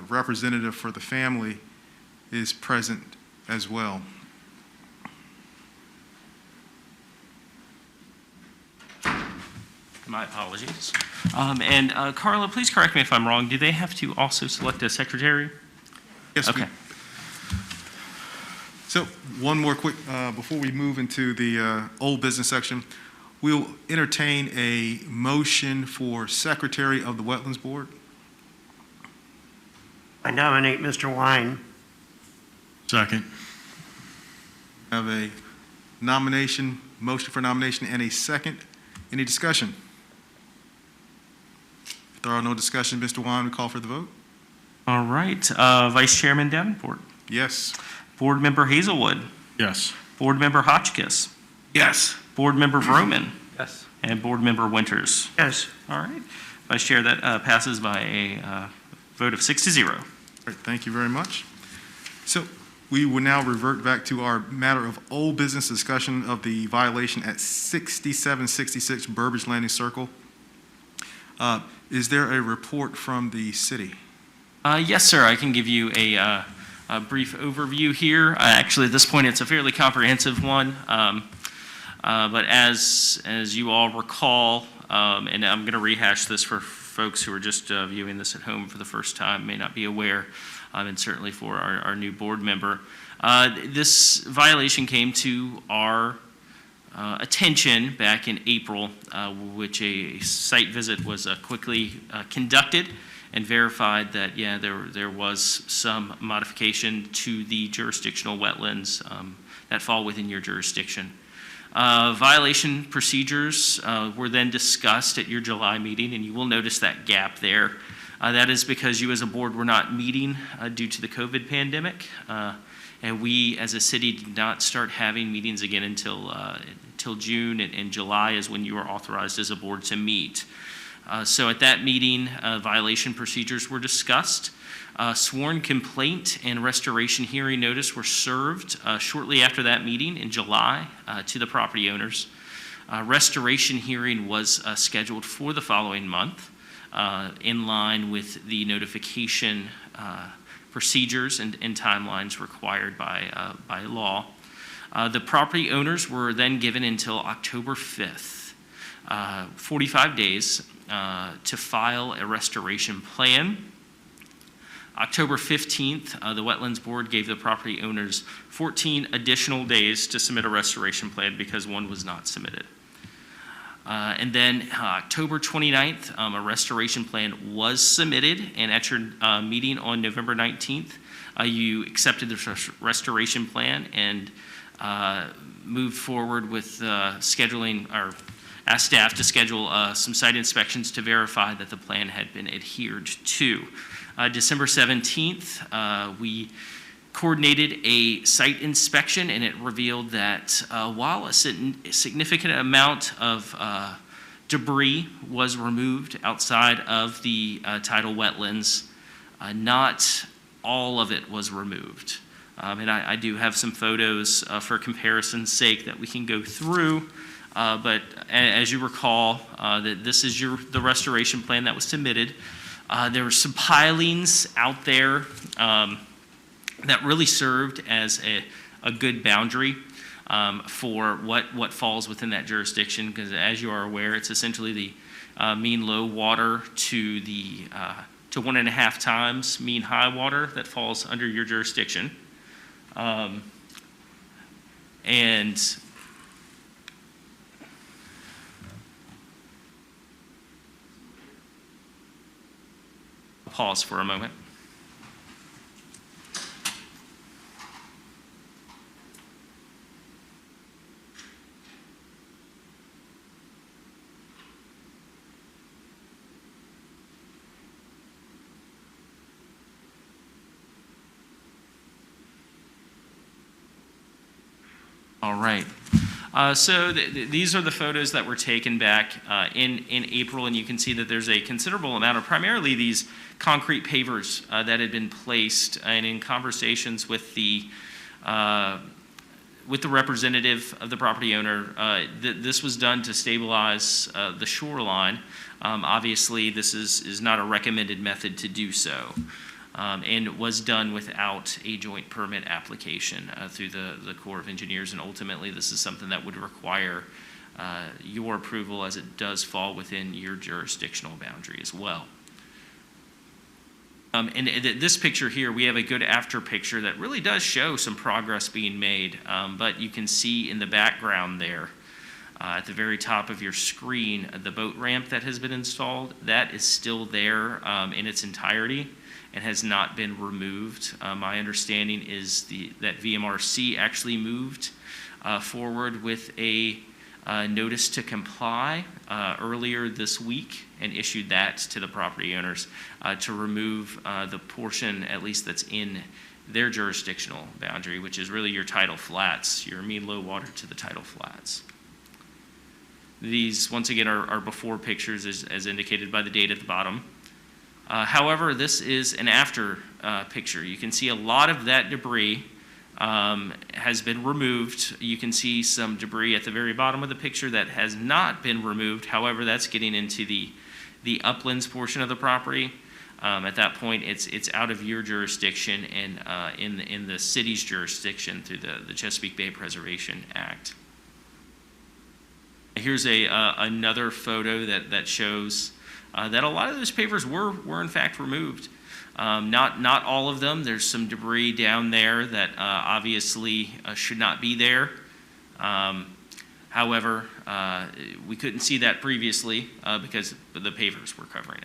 representative for the family is present as well. My apologies. And Carla, please correct me if I'm wrong. Do they have to also select a secretary? Yes. Okay. So one more quick, before we move into the old business section, we'll entertain a motion for Secretary of the Wetlands Board. I nominate Mr. Wine. Second. Have a nomination, motion for nomination, and a second. Any discussion? If there are no discussions, Mr. Wine, we call for the vote. All right. Vice Chairman Davenport. Yes. Board Member Hazelwood. Yes. Board Member Hotchkiss. Yes. Board Member Vroman. Yes. And Board Member Winters. Yes. All right. Vice Chair, that passes by a vote of 6-0. All right, thank you very much. So we will now revert back to our matter of old business discussion of the violation at 6766 Burbage Landing Circle. Is there a report from the city? Yes, sir. I can give you a brief overview here. Actually, at this point, it's a fairly comprehensive one. But as you all recall, and I'm going to rehash this for folks who are just viewing this at home for the first time, may not be aware, and certainly for our new board member. This violation came to our attention back in April, which a site visit was quickly conducted and verified that, yeah, there was some modification to the jurisdictional wetlands that fall within your jurisdiction. Violation procedures were then discussed at your July meeting, and you will notice that gap there. That is because you as a board were not meeting due to the COVID pandemic, and we as a city did not start having meetings again until June, and July is when you are authorized as a board to meet. So at that meeting, violation procedures were discussed. Sworn complaint and restoration hearing notice were served shortly after that meeting in July to the property owners. Restoration hearing was scheduled for the following month in line with the notification procedures and timelines required by law. The property owners were then given until October 5th, 45 days to file a restoration plan. October 15th, the Wetlands Board gave the property owners 14 additional days to submit a restoration plan because one was not submitted. And then October 29th, a restoration plan was submitted, and at your meeting on November 19th, you accepted the restoration plan and moved forward with scheduling, or asked staff to schedule some site inspections to verify that the plan had been adhered to. December 17th, we coordinated a site inspection, and it revealed that while a significant amount of debris was removed outside of the tidal wetlands, not all of it was removed. And I do have some photos for comparison's sake that we can go through. But as you recall, that this is the restoration plan that was submitted. There were some pilings out there that really served as a good boundary for what falls within that jurisdiction, because as you are aware, it's essentially the mean low water to 1.5 times mean high water that falls under your jurisdiction. And pause for a moment. All right. So these are the photos that were taken back in April, and you can see that there's a considerable amount of primarily these concrete pavers that had been placed, and in conversations with the representative of the property owner, this was done to stabilize the shoreline. Obviously, this is not a recommended method to do so. and was done without a joint permit application through the Corps of Engineers. And ultimately, this is something that would require your approval, as it does fall within your jurisdictional boundary as well. And this picture here, we have a good after picture that really does show some progress being made, but you can see in the background there, at the very top of your screen, the boat ramp that has been installed, that is still there in its entirety and has not been removed. My understanding is that VMRC actually moved forward with a notice to comply earlier this week and issued that to the property owners to remove the portion, at least that's in their jurisdictional boundary, which is really your tidal flats, your mean low water to the tidal flats. These, once again, are before pictures as indicated by the date at the bottom. However, this is an after picture. You can see a lot of that debris has been removed. You can see some debris at the very bottom of the picture that has not been removed. However, that's getting into the uplands portion of the property. At that point, it's out of your jurisdiction and in the city's jurisdiction through the Chesapeake Bay Preservation Act. Here's another photo that shows that a lot of those pavers were in fact removed. Not all of them. There's some debris down there that obviously should not be there. However, we couldn't see that previously because the pavers were covering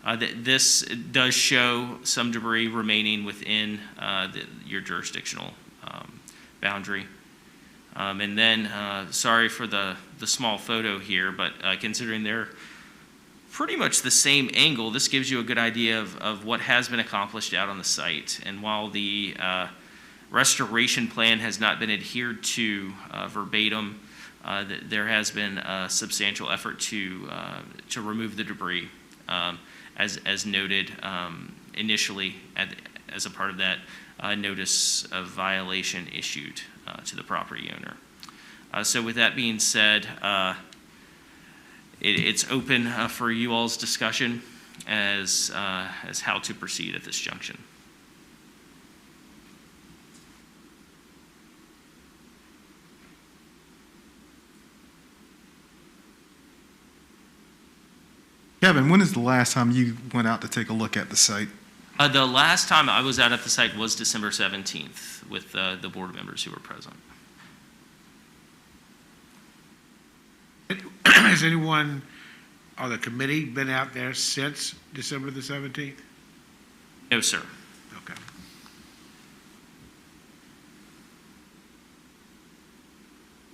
it. This does show some debris remaining within your jurisdictional boundary. And then, sorry for the small photo here, but considering they're pretty much the same angle, this gives you a good idea of what has been accomplished out on the site. And while the restoration plan has not been adhered to verbatim, there has been a substantial effort to remove the debris, as noted initially as a part of that notice of violation issued to the property owner. So with that being said, it's open for you all's discussion as how to proceed at this junction. Kevin, when is the last time you went out to take a look at the site? The last time I was out at the site was December 17th with the board members who were present. Has anyone on the committee been out there since December the 17th? No, sir. Okay.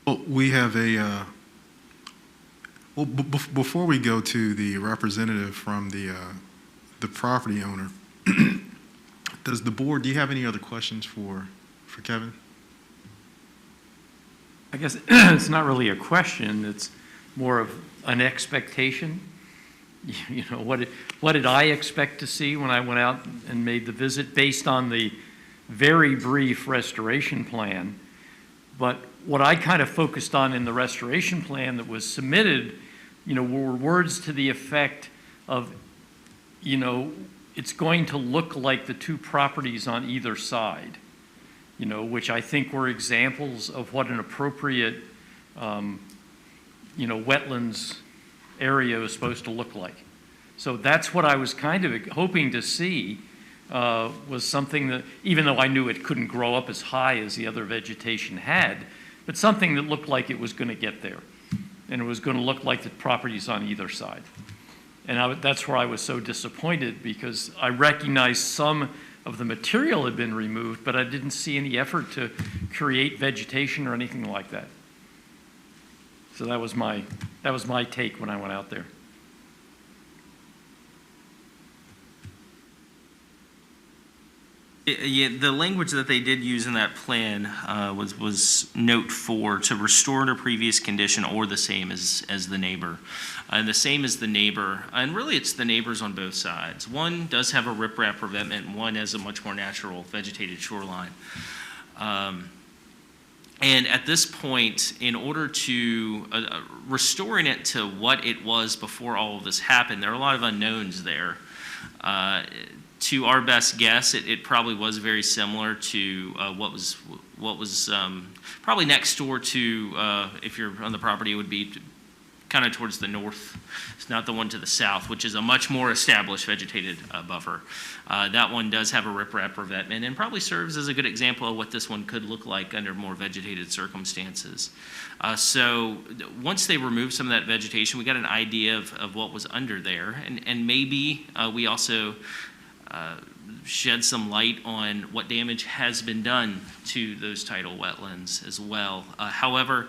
Well, we have a, before we go to the representative from the property owner, do you have any other questions for Kevin? I guess it's not really a question, it's more of an expectation. You know, what did I expect to see when I went out and made the visit based on the very brief restoration plan? But what I kind of focused on in the restoration plan that was submitted, you know, were words to the effect of, you know, it's going to look like the two properties on either side, you know, which I think were examples of what an appropriate, you know, wetlands area is supposed to look like. So that's what I was kind of hoping to see, was something that, even though I knew it couldn't grow up as high as the other vegetation had, but something that looked like it was going to get there. And it was going to look like the properties on either side. And that's where I was so disappointed, because I recognized some of the material had been removed, but I didn't see any effort to create vegetation or anything like that. So that was my take when I went out there. Yeah, the language that they did use in that plan was note 4, to restore to previous condition or the same as the neighbor. And the same as the neighbor, and really it's the neighbors on both sides. One does have a riprap preventment, and one has a much more natural vegetated shoreline. And at this point, in order to restoring it to what it was before all of this happened, there are a lot of unknowns there. To our best guess, it probably was very similar to what was probably next door to, if you're on the property, it would be kind of towards the north. It's not the one to the south, which is a much more established vegetated buffer. That one does have a riprap revetment and probably serves as a good example of what this one could look like under more vegetated circumstances. So once they removed some of that vegetation, we got an idea of what was under there, and maybe we also shed some light on what damage has been done to those tidal wetlands as well. However,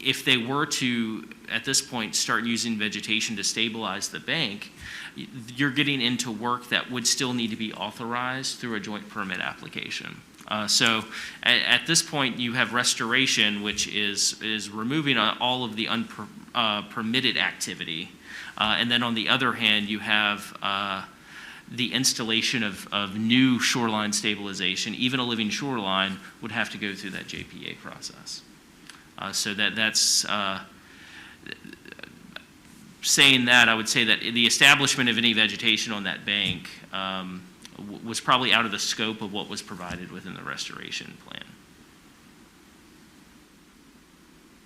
if they were to, at this point, start using vegetation to stabilize the bank, you're getting into work that would still need to be authorized through a joint permit application. So at this point, you have restoration, which is removing all of the unpermitted activity. And then on the other hand, you have the installation of new shoreline stabilization. Even a living shoreline would have to go through that JPA process. So that's saying that, I would say that the establishment of any vegetation on that bank was probably out of the scope of what was provided within the restoration plan.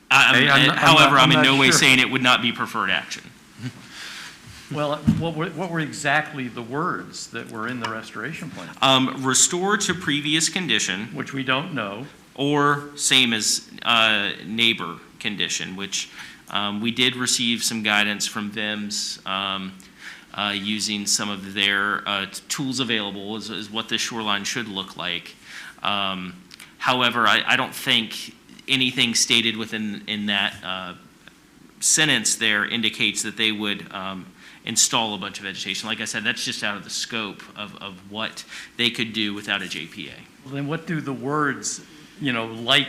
However, I'm in no way saying it would not be preferred action. Well, what were exactly the words that were in the restoration plan? Restore to previous condition, Which we don't know. or same as neighbor condition, which we did receive some guidance from VIMS using some of their tools available is what the shoreline should look like. However, I don't think anything stated in that sentence there indicates that they would install a bunch of vegetation. Like I said, that's just out of the scope of what they could do without a JPA. Well, then what do the words, like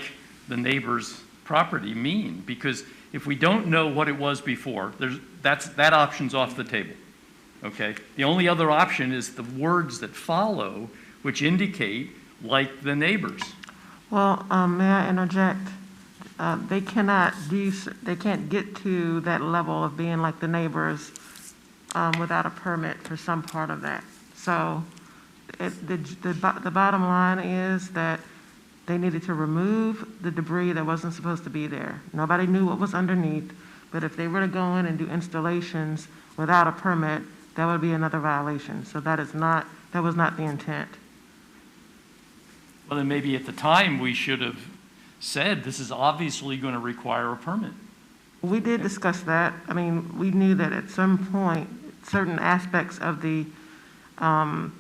the neighbor's property mean? Because if we don't know what it was before, that option's off the table, okay? The only other option is the words that follow, which indicate like the neighbors. Well, may I interject? They can't get to that level of being like the neighbors without a permit for some part of that. So the bottom line is that they needed to remove the debris that wasn't supposed to be there. Nobody knew what was underneath, but if they were to go in and do installations without a permit, that would be another violation. So that was not the intent. Well, then maybe at the time, we should have said, this is obviously going to require a permit. We did discuss that. I mean, we knew that at some point, certain aspects of the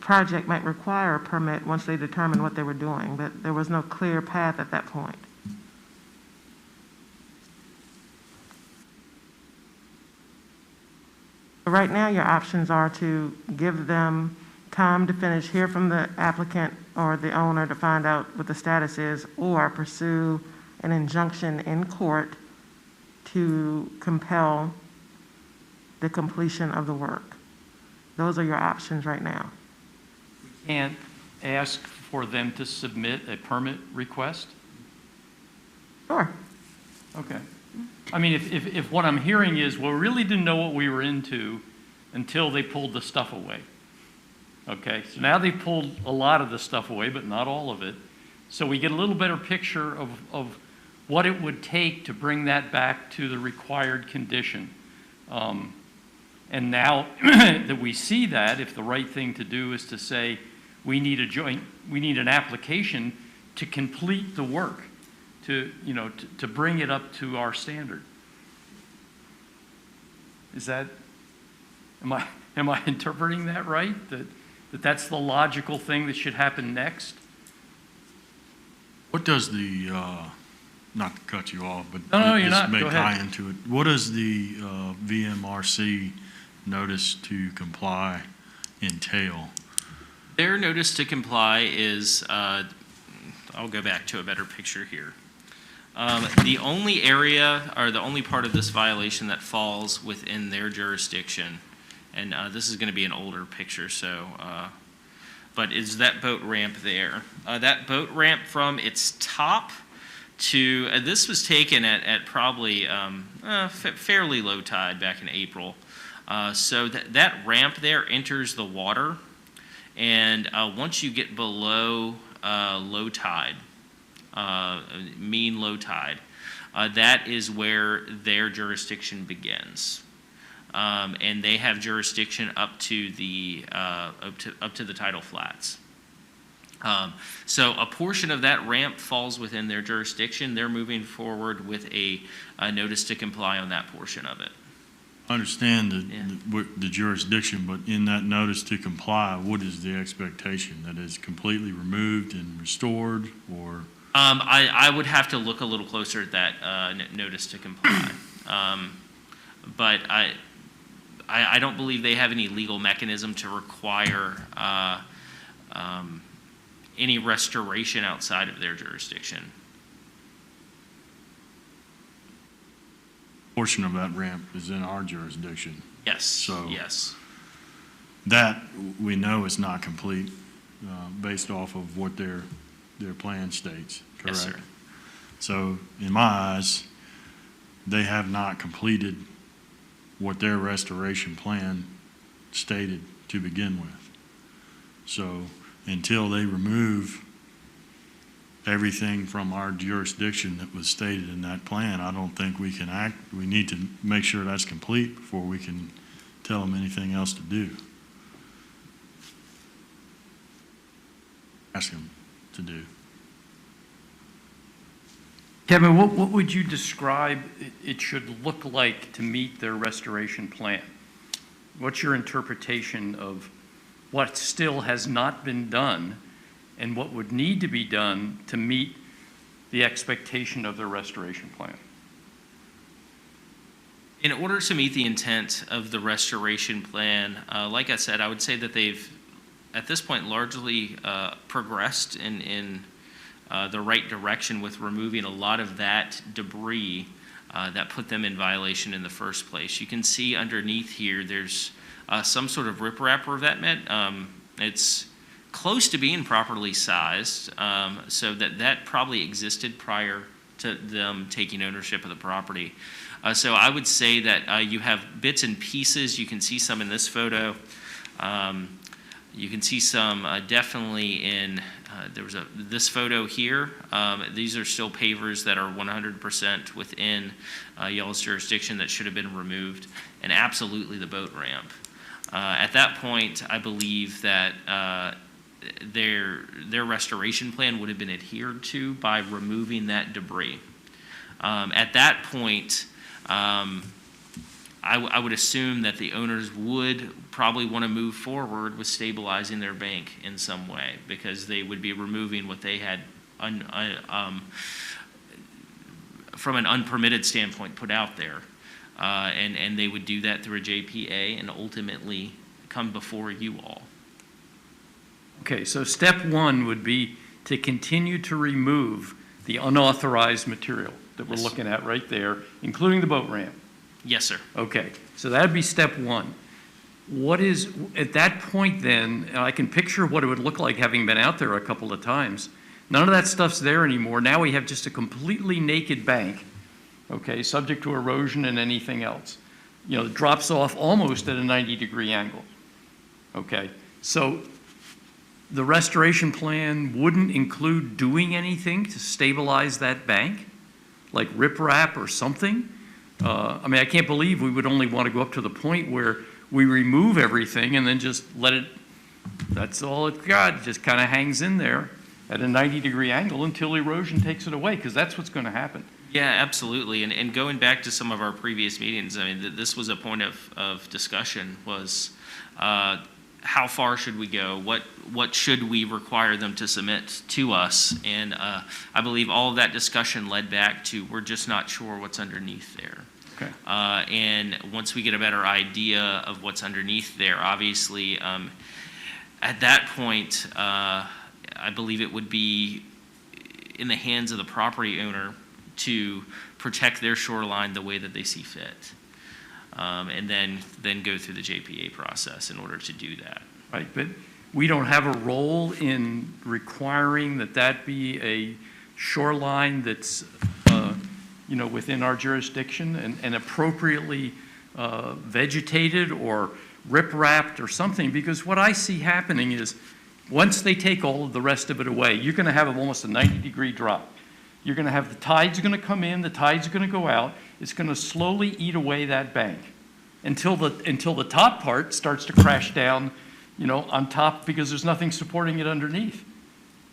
project might require a permit once they determined what they were doing, but there was no clear path at that point. Right now, your options are to give them time to finish, hear from the applicant or the owner to find out what the status is, or pursue an injunction in court to compel the completion of the work. Those are your options right now. We can't ask for them to submit a permit request? Sure. Okay. I mean, if what I'm hearing is, well, we really didn't know what we were into until they pulled the stuff away. Okay, so now they pulled a lot of the stuff away, but not all of it. So we get a little better picture of what it would take to bring that back to the required condition. And now that we see that, if the right thing to do is to say, we need an application to complete the work, to bring it up to our standard. Is that, am I interpreting that right? That's the logical thing that should happen next? What does the, not to cut you off, but No, you're this not. may Go tie ahead. into it. What does the VMRC notice to comply entail? Their notice to comply is, I'll go back to a better picture here. The only area or the only part of this violation that falls within their jurisdiction, and this is going to be an older picture, so, but is that boat ramp there. That boat ramp from its top to, this was taken at probably fairly low tide back in April. So that ramp there enters the water, and once you get below low tide, mean low tide, that is where their jurisdiction begins. And they have jurisdiction up to the tidal flats. So a portion of that ramp falls within their jurisdiction. They're moving forward with a notice to comply on that portion of it. I understand Yeah. the jurisdiction, but in that notice to comply, what is the expectation? That is completely removed and restored, or? I would have to look a little closer at that notice to comply. But I don't believe they have any legal mechanism to require any restoration outside of their jurisdiction. Portion of that ramp is in our jurisdiction. Yes, So- yes. That, we know is not complete, based off of what their plan states, correct? Yes, sir. So, in my eyes, they have not completed what their restoration plan stated to begin with. So, until they remove everything from our jurisdiction that was stated in that plan, I don't think we can act. We need to make sure that's complete before we can tell them anything else to do. Ask them to do. Kevin, what would you describe it should look like to meet their restoration plan? What's your interpretation of what still has not been done and what would need to be done to meet the expectation of their restoration plan? In order to meet the intent of the restoration plan, like I said, I would say that they've, at this point, largely progressed in the right direction with removing a lot of that debris that put them in violation in the first place. You can see underneath here, there's some sort of riprap revetment. It's close to being properly sized, so that probably existed prior to them taking ownership of the property. So I would say that you have bits and pieces. You can see some in this photo. You can see some definitely in, there was this photo here. These are still pavers that are 100% within y'all's jurisdiction that should have been removed, and absolutely the boat ramp. At that point, I believe that their restoration plan would have been adhered to by removing that debris. At that point, I would assume that the owners would probably want to move forward with stabilizing their bank in some way, because they would be removing what they had from an unpermitted standpoint put out there. And they would do that through a JPA and ultimately come before you all. Okay, so step one would be to continue to remove the unauthorized material that we're Yes. looking at right there, including the boat ramp. Yes, sir. Okay, so that'd be step one. What is, at that point then, and I can picture what it would look like having been out there a couple of times. None of that stuff's there anymore. Now we have just a completely naked bank, okay, subject to erosion and anything else. You know, it drops off almost at a 90-degree angle. Okay, so the restoration plan wouldn't include doing anything to stabilize that bank, like riprap or something? I mean, I can't believe we would only want to go up to the point where we remove everything and then just let it, that's all it's got, it just kind of hangs in there at a 90-degree angle until erosion takes it away, because that's what's going to happen. Yeah, absolutely. And going back to some of our previous meetings, I mean, this was a point of discussion, was how far should we go? What should we require them to submit to us? And I believe all of that discussion led back to, we're just not sure what's underneath there. Okay. And once we get a better idea of what's underneath there, obviously, at that point, I believe it would be in the hands of the property owner to protect their shoreline the way that they see fit. And then go through the JPA process in order to do that. Right, but we don't have a role in requiring that that be a shoreline that's, you know, within our jurisdiction and appropriately vegetated or rip-wrapped or something, because what I see happening is, once they take all of the rest of it away, you're going to have almost a 90-degree drop. You're going to have the tides are going to come in, the tides are going to go out. It's going to slowly eat away that bank until the top part starts to crash down, on top, because there's nothing supporting it underneath.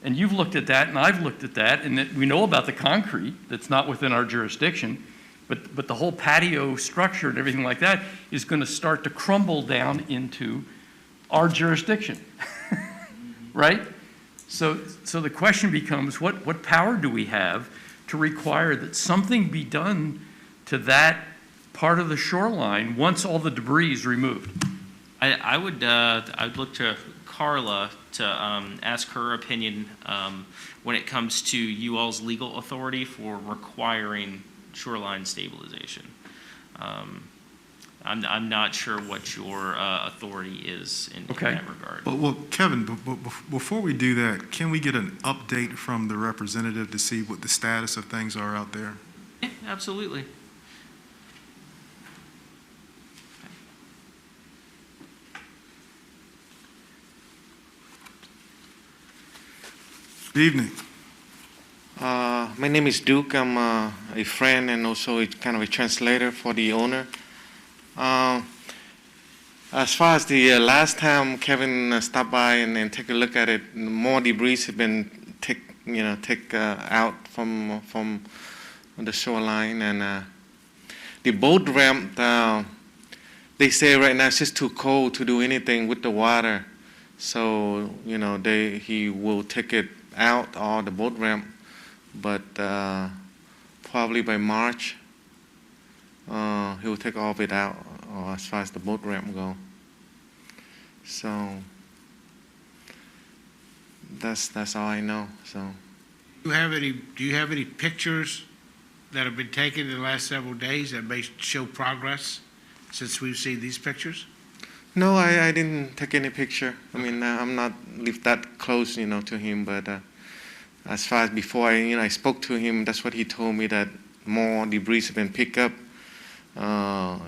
And you've looked at that, and I've looked at that, and that we know about the concrete that's not within our jurisdiction, but the whole patio structure and everything like that is going to start to crumble down into our jurisdiction, right? So the question becomes, what power do we have to require that something be done to that part of the shoreline once all the debris is removed? I'd look to Carla to ask her opinion when it comes to you all's legal authority for requiring shoreline stabilization. I'm not sure what your authority is in that regard. Well, Kevin, before we do that, can we get an update from the representative to see what the status of things are out there? Yeah, absolutely. Good evening. My name is Duke. I'm a friend and also kind of a translator for the owner. As far as the last time Kevin stopped by and take a look at it, more debris have been take out from the shoreline, and the boat ramp. They say right now it's just too cold to do anything with the water, so he will take it out, or the boat ramp, but probably by March he will take all of it out, or as far as the boat ramp go. So that's all I know. So Do you have any pictures that have been taken in the last several days that may show progress since we've seen these pictures? no, I didn't take any picture. I mean, I'm not live that close, to him. But as far as before, I spoke to him. That's what he told me, that more debris have been picked up. And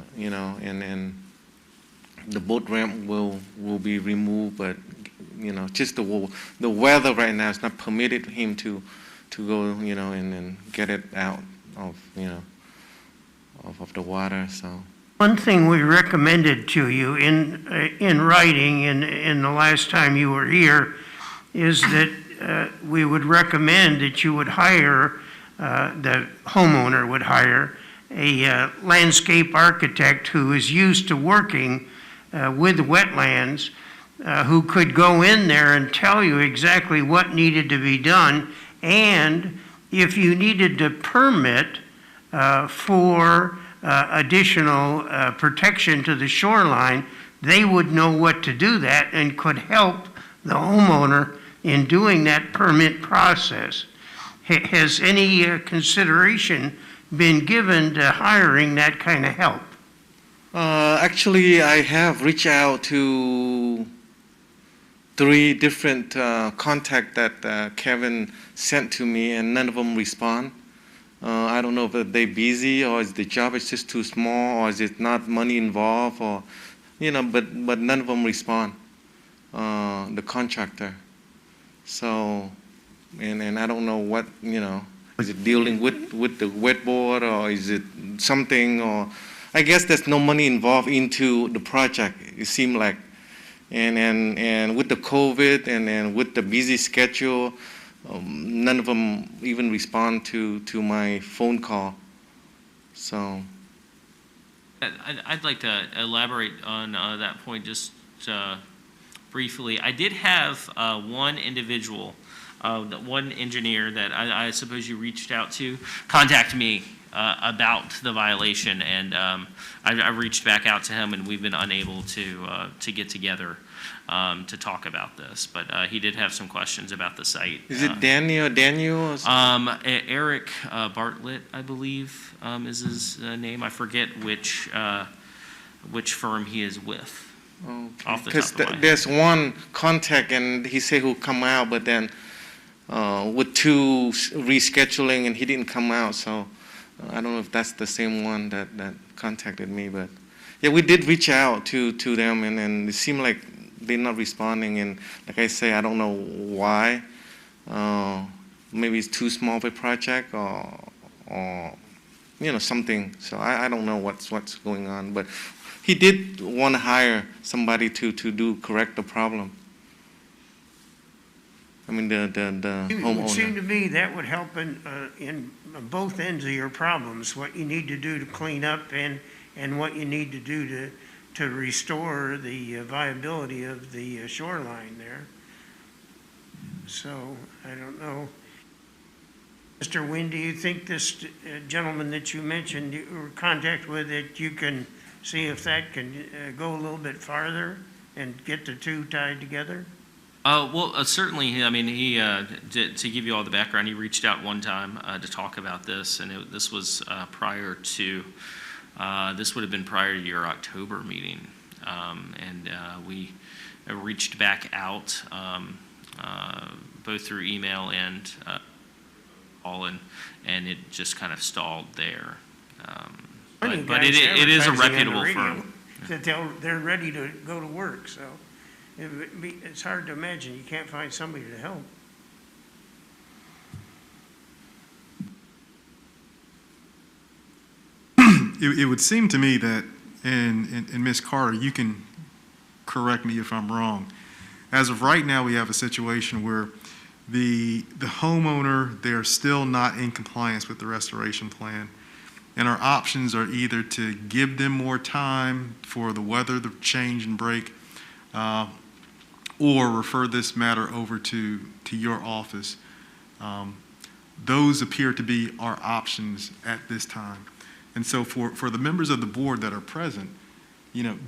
the boat ramp will be removed. But just the weather right now is not permitted him to go, and get it out of of the water. So. One thing we recommended to you in writing in the last time you were here is that we would recommend that you would hire, the homeowner would hire a landscape architect who is used to working with wetlands, who could go in there and tell you exactly what needed to be done, and if you needed to permit for additional protection to the shoreline, they would know what to do that and could help the homeowner in doing that permit process. Has any consideration been given to hiring that kind of help? Actually, I have reached out to 3 different contacts that Kevin sent to me, and none of them respond. I don't know if they're busy, or is the job is just too small, or is it not money involved, or but none of them respond. The contractor. So, and I don't know what is it dealing with the wetboard, or is it something, or I guess there's no money involved into the project. It seemed like, and with the COVID and with the busy schedule. None of them even respond to my phone call. So I'd like to elaborate on that point just briefly. I did have one individual, one engineer that I suppose you reached out to, contact me about the violation, and I reached back out to him, and we've been unable to get together to talk about this, but he did have some questions about the site. is it Daniel? Or Eric Bartlett, I believe, is his name. I forget which firm he is with. Off the because top of my head. there's one contact, and he said he'll come out, but then with 2 rescheduling, and he didn't come out. So I don't know if that's the same one that contacted me, but Yeah, we did reach out to them, and it seemed like they're not responding. And like I say, I don't know why. Maybe it's too small of a project, or something. So I don't know what's going on. But he did want to hire somebody to correct the problem. I mean, the It would seem homeowner. to me that would help in both ends of your problems, what you need to do to clean up and what you need to do to restore the viability of the shoreline there. So, I don't know. Mr. Nguyen, do you think this gentleman that you mentioned you were in contact with, that you can see if that can go a little bit farther and get the two tied together? Well, certainly, I mean, to give you all the background, he reached out one time to talk about this, and this was this would have been prior to your October meeting. And we reached back out both through email and call, and it just kind of stalled there. But it is a reputable firm. That they're ready to go to work, so it's hard to imagine you can't find somebody to help. It would seem to me that, and Ms. Carter, you can correct me if I'm wrong. As of right now, we have a situation where the homeowner, they're still not in compliance with the restoration plan. And our options are either to give them more time for the weather to change and break, or refer this matter over to your office. Those appear to be our options at this time. And so for the members of the board that are present,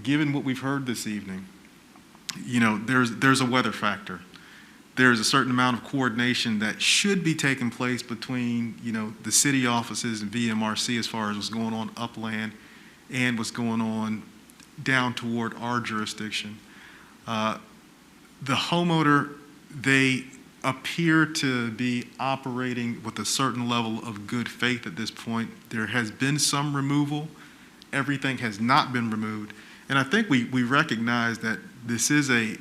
given what we've heard this evening, there's a weather factor. There's a certain amount of coordination that should be taking place between, the city offices and VMRC as far as what's going on upland and what's going on down toward our jurisdiction. The homeowner, they appear to be operating with a certain level of good faith at this point. There has been some removal. Everything has not been removed. And I think we recognize that this is a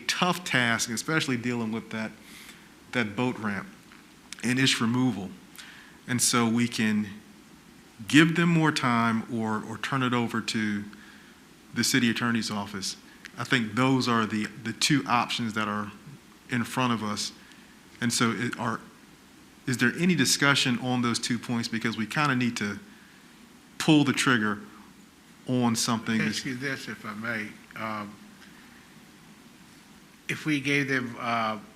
tough task, especially dealing with that boat ramp and its removal. And so we can give them more time or turn it over to the city attorney's office. I think those are the two options that are in front of us. And so is there any discussion on those 2 points? Because we kind of need to pull the trigger on something. Ask you this, if I may. If we gave them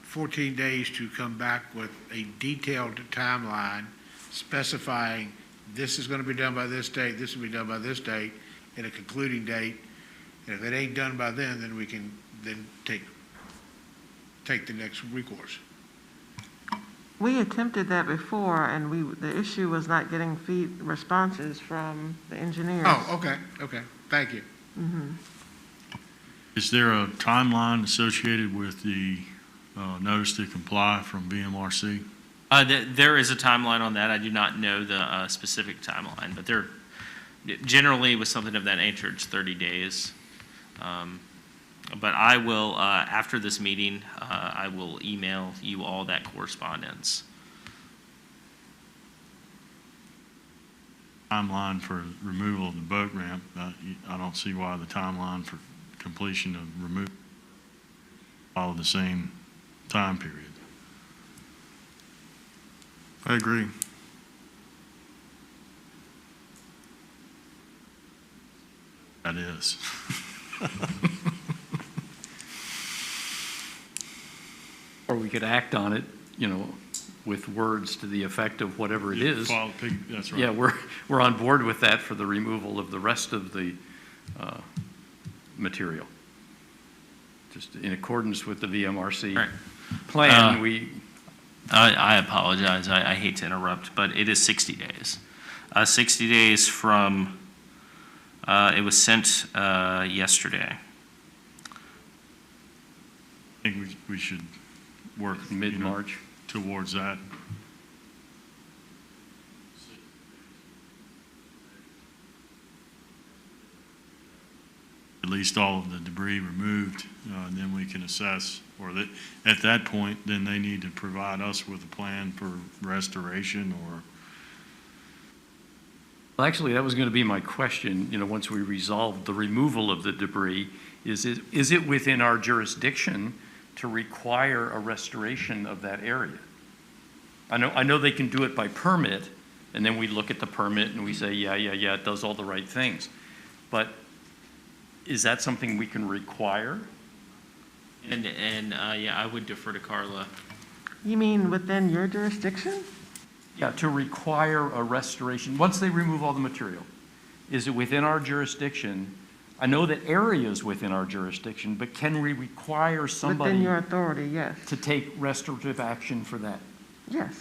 14 days to come back with a detailed timeline specifying this is going to be done by this date, this will be done by this date, and a concluding date, and if it ain't done by then we can then take the next recourse. We attempted that before, and the issue was not getting responses from the engineers. Oh, okay, thank you. Is there a timeline associated with the notice to comply from VMRC? There is a timeline on that. I do not know the specific timeline, but there generally with something of that nature, it's 30 days. But I will, after this meeting, I will email you all that correspondence. Timeline for removal of the boat ramp, I don't see why the timeline for completion of removal follow the same time period. I agree. That is. Or we could act on it, with words to the effect of whatever it is. That's right. Yeah, we're on board with that for the removal of the rest of the material. Just in accordance with the VMRC Right. plan, I apologize. I hate to interrupt, but it is 60 days. 60 days from, it was sent yesterday. I think we should work mid-March. towards that. least all of the debris removed, and then we can assess, at that point, then they need to provide us with a plan for restoration or. Well, actually, that was going to be my question, once we resolve the removal of the debris, is it within our jurisdiction to require a restoration of that area? I know they can do it by permit, and then we look at the permit and we say, yeah, it does all the right things. But is that something we can require? And yeah, I would defer to Carla. You mean within your jurisdiction? Yeah, to require a restoration, once they remove all the material. Is it within our jurisdiction? I know that area is within our jurisdiction, but can we require Within somebody your authority, yes. to take restorative action for that? Yes.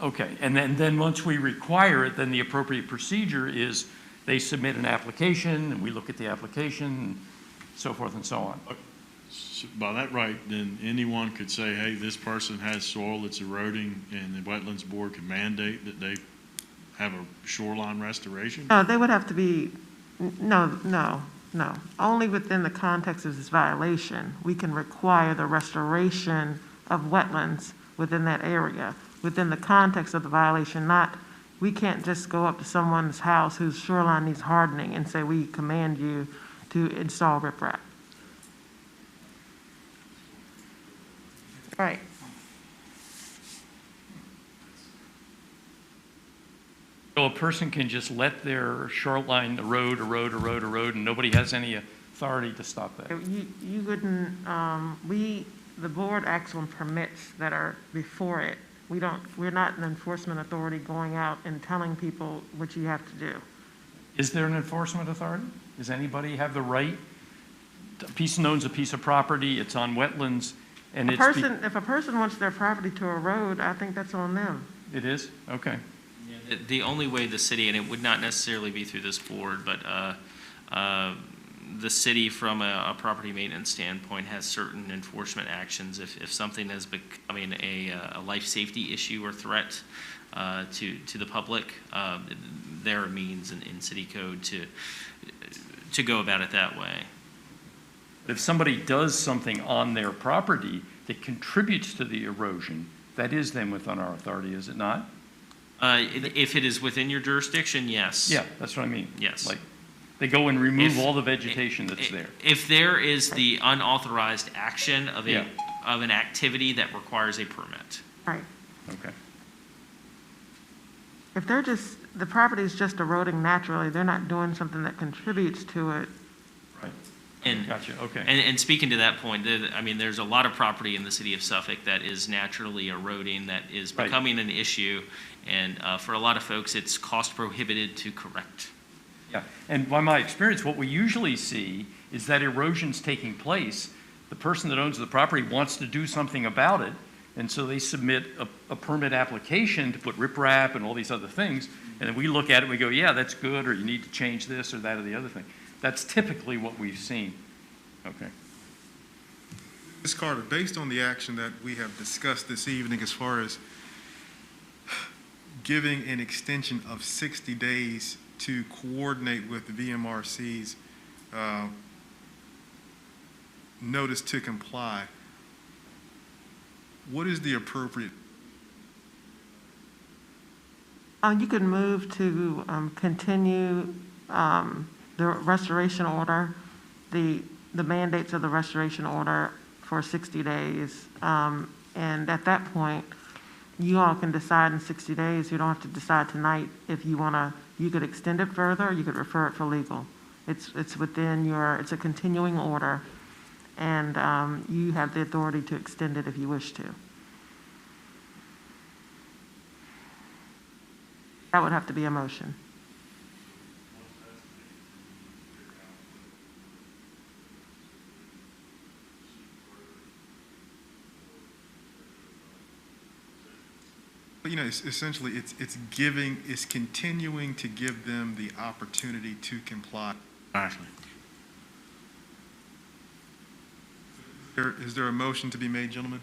Okay, and then once we require it, then the appropriate procedure is they submit an application, and we look at the application, and so forth and so on. So by that right, then anyone could say, hey, this person has soil that's eroding, and the Wetlands Board can mandate that they have a shoreline restoration? No, they would have to be, no. Only within the context of this violation, we can require the restoration of wetlands within that area, within the context of the violation, we can't just go up to someone's house whose shoreline needs hardening and say, we command you to install riprap. Right. So a person can just let their shoreline erode, and nobody has any authority to stop that? You wouldn't, the board acts on permits that are before it. We're not an enforcement authority going out and telling people what you have to do. Is there an enforcement authority? Does anybody have the right? A person owns a piece of property, it's on wetlands, and it's. If a person wants their property to erode, I think that's on them. It is? Okay. The only way the city, and it would not necessarily be through this board, but the city from a property maintenance standpoint has certain enforcement actions. If something is becoming a life safety issue or threat to the public, there are means in city code to go about it that way. If somebody does something on their property that contributes to the erosion, that is then within our authority, is it not? If it is within your jurisdiction, yes. Yeah, that's what I mean. Yes. Like, they go and remove all the vegetation that's there. If there is the unauthorized action of Yeah. of an activity that requires a permit. Right. Okay. If the property is just eroding naturally, they're not doing something that contributes to it. Right. And, Gotcha, okay. and speaking to that point, there's a lot of property in the city of Suffolk that is naturally eroding, that is Right. becoming an issue. And for a lot of folks, it's cost prohibitive to correct. Yeah, and by my experience, what we usually see is that erosion's taking place. The person that owns the property wants to do something about it, and so they submit a permit application to put riprap and all these other things, and then we look at it and we go, yeah, that's good, or you need to change this or that or the other thing. That's typically what we've seen. Okay. Ms. Carter, based on the action that we have discussed this evening as far as giving an extension of 60 days to coordinate with the VMRC's notice to comply, what is the appropriate? You could move to continue the restoration order, the mandates of the restoration order for 60 days. And at that point, you all can decide in 60 days. You don't have to decide tonight if you want to. You could extend it further, or you could refer it for legal. It's within it's a continuing order, and you have the authority to extend it if you wish to. That would have to be a motion. But, essentially, it's continuing to give them the opportunity to comply. Exactly. Is there a motion to be made, gentlemen?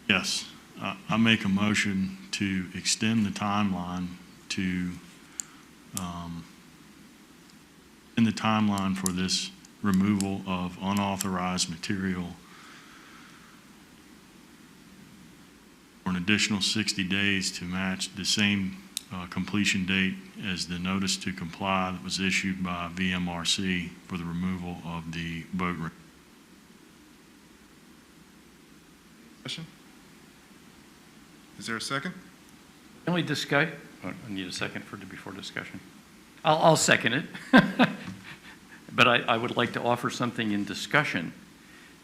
Yes, I make a motion to extend the timeline for this removal of unauthorized material for an additional 60 days to match the same completion date as the notice to comply that was issued by VMRC for the removal of the boat ramp. Discussion? Is there a second? Only discuss, I need a second before discussion. I'll second it. But I would like to offer something in discussion.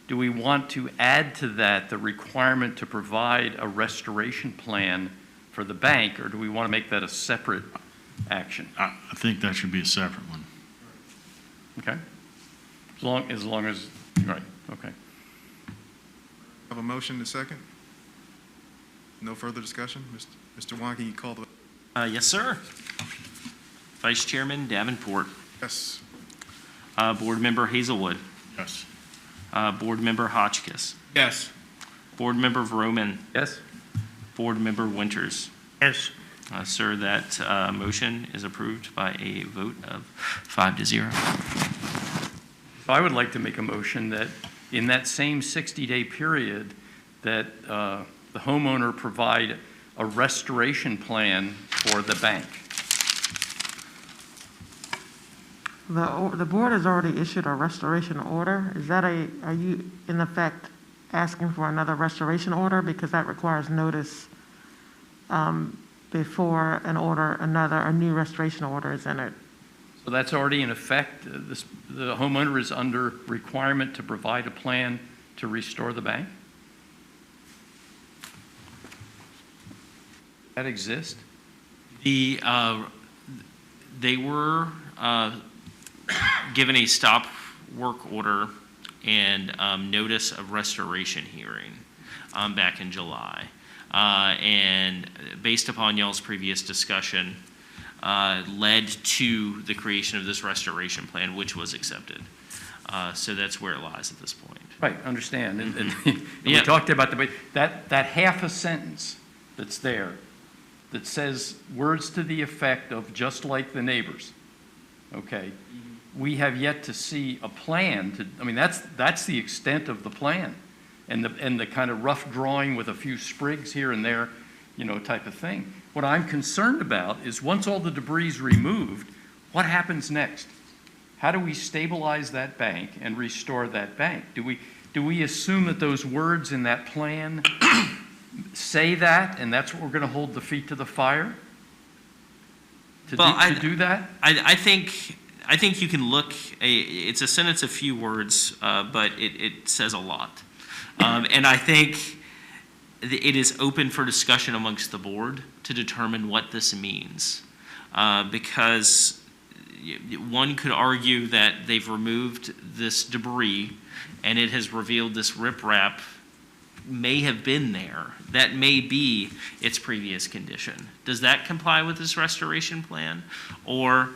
Do we want to add to that the requirement to provide a restoration plan for the bank, or do we want to make that a separate action? I think that should be a separate one. Okay? As long as, right, okay. Have a motion to second? No further discussion? Mr. Wong, can you call the? Yes, sir. Vice Chairman Davenport, Yes. Board Member Hazelwood, Yes. Board Member Hotchkiss, Yes. Board Member Vroman, Yes? Board Member Winters. Yes. Sir, that motion is approved by a vote of 5-0. So I would like to make a motion that in that same 60-day period, that the homeowner provide a restoration plan for the bank. The board has already issued a restoration order. Is that are you in effect asking for another restoration order? Because that requires notice before a new restoration order is entered. So that's already in effect. The homeowner is under requirement to provide a plan to restore the bank? That exist? They were given a stop work order and notice of restoration hearing back in July. And based upon y'all's previous discussion, led to the creation of this restoration plan, which was accepted. So that's where it lies at this point. Right, understand. And we Yeah. talked about that half a sentence that's there that says words to the effect of just like the neighbors. Okay. We have yet to see a plan I mean, that's the extent of the plan. And the kind of rough drawing with a few sprigs here and there, type of thing. What I'm concerned about is once all the debris is removed, what happens next? How do we stabilize that bank and restore that bank? Do we assume that those words in that plan say that, and that's what we're going to hold the feet to the fire? To do that? I think you can look, it's a sentence of few words, but it says a lot. And I think it is open for discussion amongst the board to determine what this means. Because one could argue that they've removed this debris and it has revealed this riprap may have been there. That may be its previous condition. Does that comply with this restoration plan? Or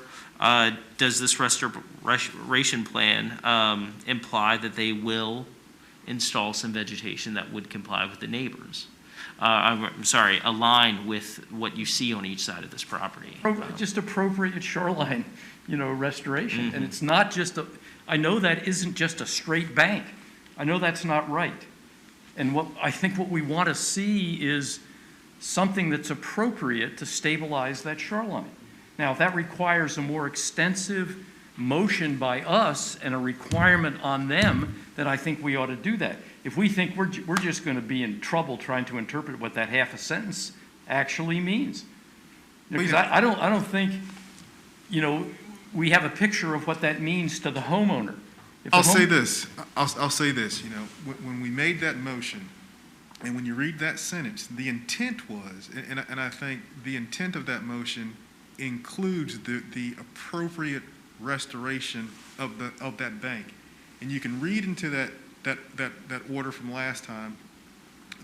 does this restoration plan imply that they will install some vegetation that would comply with the neighbors? I'm sorry, align with what you see on each side of this property. Just appropriate shoreline, restoration. Mm-hmm. And it's not just I know that isn't just a straight bank. I know that's not right. And I think what we want to see is something that's appropriate to stabilize that shoreline. Now, if that requires a more extensive motion by us and a requirement on them, then I think we ought to do that. If we think we're just going to be in trouble trying to interpret what that half a sentence actually means. Because I don't think, we have a picture of what that means to the homeowner. I'll say this, when we made that motion, and when you read that sentence, the intent was, and I think the intent of that motion includes the appropriate restoration of that bank. And you can read into that order from last time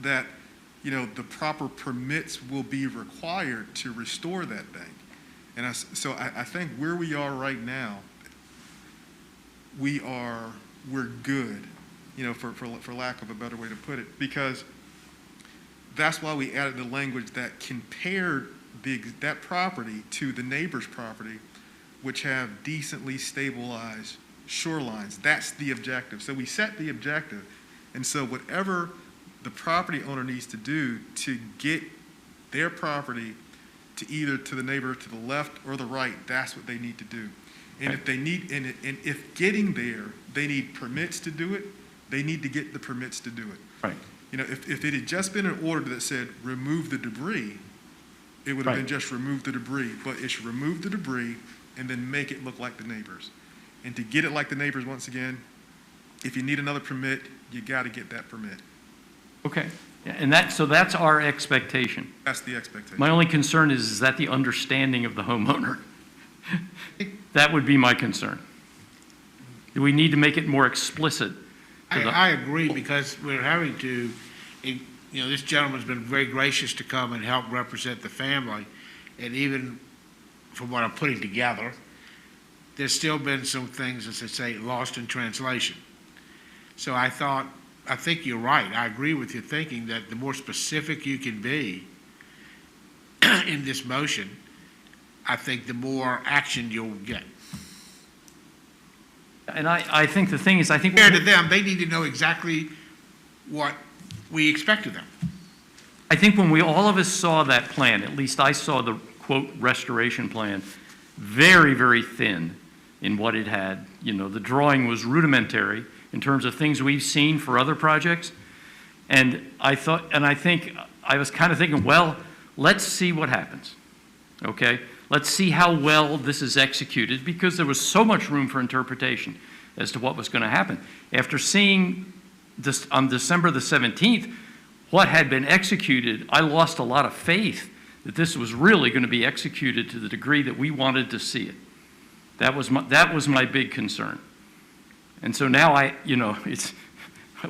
that, the proper permits will be required to restore that bank. And so I think where we are right now, we're good, for lack of a better way to put it, because that's why we added the language that compared that property to the neighbor's property, which have decently stabilized shorelines. That's the objective. So we set the objective. And so whatever the property owner needs to do to get their property to either to the neighbor to the left or the right, that's what they need to do. And if they need, and if getting there, they need permits to do it, they need to get the permits to do it. Right. You know, if it had just been an order that said, remove the debris, it would have been Right. just remove the debris, but it's remove the debris and then make it look like the neighbors. And to get it like the neighbors, once again, if you need another permit, you got to get that permit. Okay. Yeah, and so that's our expectation. That's the expectation. My only concern is that the understanding of the homeowner? That would be my concern. Do we need to make it more explicit? I agree, because we're having to, you know, this gentleman's been very gracious to come and help represent the family, and even from what I'm putting together, there's still been some things, as I say, lost in translation. So I think you're right. I agree with your thinking that the more specific you can be in this motion, I think the more action you'll get. And I think the thing is, I think. Fair to them, they need to know exactly what we expect of them. I think when all of us saw that plan, at least I saw the quote restoration plan, very, very thin in what it had. You know, the drawing was rudimentary in terms of things we've seen for other projects. And I think I was kind of thinking, well, let's see what happens. Okay? Let's see how well this is executed, because there was so much room for interpretation as to what was going to happen. After seeing this on December the 17th, what had been executed, I lost a lot of faith that this was really going to be executed to the degree that we wanted to see it. That was my big concern. And so now